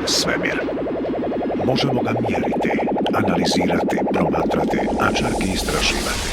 Svemir. Možemo ga mjeriti, analizirati, promatrati, a čak i istraživati.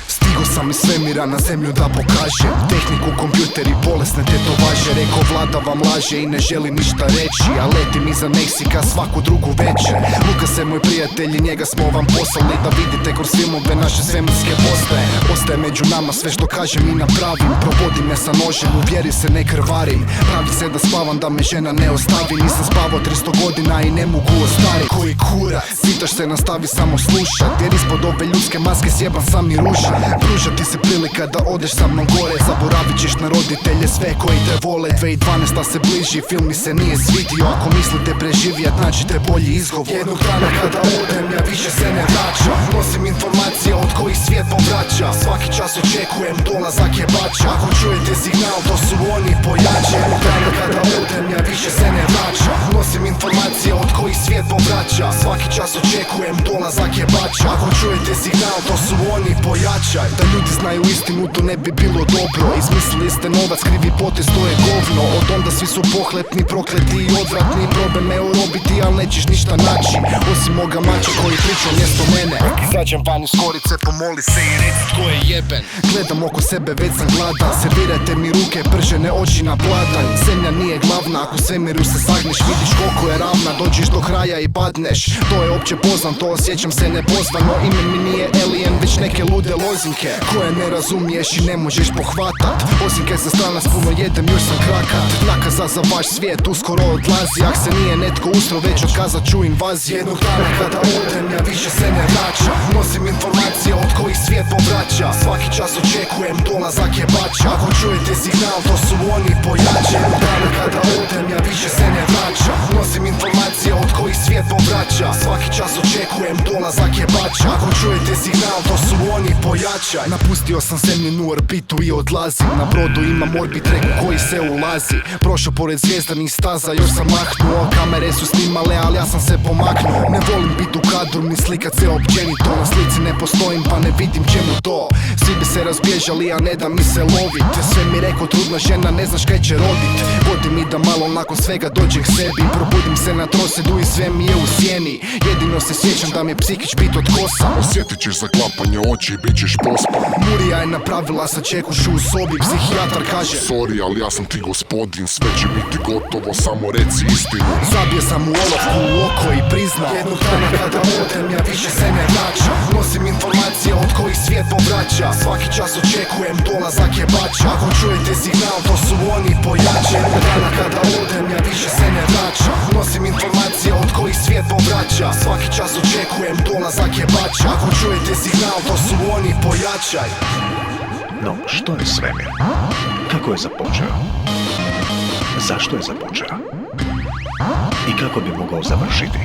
Stigo sam iz svemira na zemlju da pokažem tehniku, kompjuteri, bolesne tetovaže. Reko vlada vam laže i ne želi ništa reći, a letim iza Meksika svaku drugu večer. Luka se moj prijatelj i njega smo vam poslali da vidite kroz filmove naše svemirske postaje. Ostaje među nama sve što kažem i napravim. Provodim me sa nožem, u vjeri se ne krvarim. Pravi se da spavam da me žena ne ostavi. Nisam spavao 300 godina i ne mogu ostari. Koji kurac, pitaš se nastavi samo slušat, jer ispod ove ljudske maske sjeban sam i ružan. Pruža ti se prilika da odeš sa mnom gore. Zaboravit ćeš na roditelje sve koji te vole. 2012 se bliži, film mi se nije svidio. Ako mislite preživjeti, nađite bolji izgovor. Jednog dana kada odem, ja više se ne vraćam. Nosim informacije od kojih svijet povraća. Svaki čas očekujem dolazak jebača. Ako čujete signal, to su oni pojače. Jednog dana kada odem, ja više se ne vraćam. Nosim informacije od kojih svijet povraća. Svaki čas očekujem dolazak jebača. Ako čujete signal, to su oni pojačaj. Da ljudi znaju istinu, to ne bi bilo dobro. Izmislili ste novac, krivi potez, to je govno. Od onda svi su pohlepni, prokleti i odvratni. Probe me urobiti, al nećeš ništa naći, osim moga mača koji priča mjesto mene. Izađem van iz korice, pomoli se i reci tko je jeben. Gledam oko sebe, već sam gladan. Servirajte mi ruke, pržene oči na bladanj. Zemlja nije glavna, ako svemiru se sagneš, vidiš koliko je ravna. Dođeš do kraja i padneš, to je opće poznato, osjećam se nepozvano. Ime mi nije alien, već neke lude lozinke koje ne razumiješ i ne možeš pohvatat. Osinke sa strana puno jedem, još sam krakat. Nakaza za vaš svijet uskoro odlazi. Ak se nije netko ustro, već otkazat ću invaziju. Jednog dana kada odem, ja više se ne vraćam. Nosim informacije od kojih svijet povraća. Svaki čas očekujem dolazak jebača. Ako čujete signal, to su oni pojače. Jednog dana kada odem, ja više se ne vraćam. Nosim informacije od kojih svijet povraća. Svaki čas očekujem dolazak jebača. Ako čujete signal, to su oni pojačaj. Napustio sam zemljinu orbitu i odlazim. Na brodu imam orbit reku koji se ulazi. Prošao pored zvijezdanih staza, još sam mahnuo. Kamere su snimale, ali ja sam se pomaknuo. Ne volim bit u kadru, ni slikat se općenito. Na slici ne postojim, pa ne vidim čemu to. Svi bi se razbježali, a ne da mi se lovit. Sve mi reko, trudna žena, ne znaš kaj će rodit. Vodi mi da malo nakon svega dođem k sebi. Probudim se na trosedu i sve mi je u sjeni. Jedino se sjećam da mi je psihić bit od kosa. Osjetit ćeš zaklapanje oči i bit ćeš pospan. Murija je napravila sa čekušu u sobi. Psihijatar kaže: sorry, ali ja sam ti gospodin. Sve će biti gotovo, samo reci istinu. Zabije sam u olovku u oko i priznao: jednog dana kada odem, ja više se ne vraćam. Nosim informacije od kojih svijet povraća. Svaki čas očekujem dolazak jebača. Ako čujete signal, to su oni pojače. Jednog dana kada odem, ja više se ne vraćam. Nosim informacije od kojih svijet povraća. Svaki čas očekujem dolazak jebača. Ako čujete signal, to su oni pojačaj. No, što je svemir? Kako je započeo? Zašto je započeo? I kako bi mogao završiti?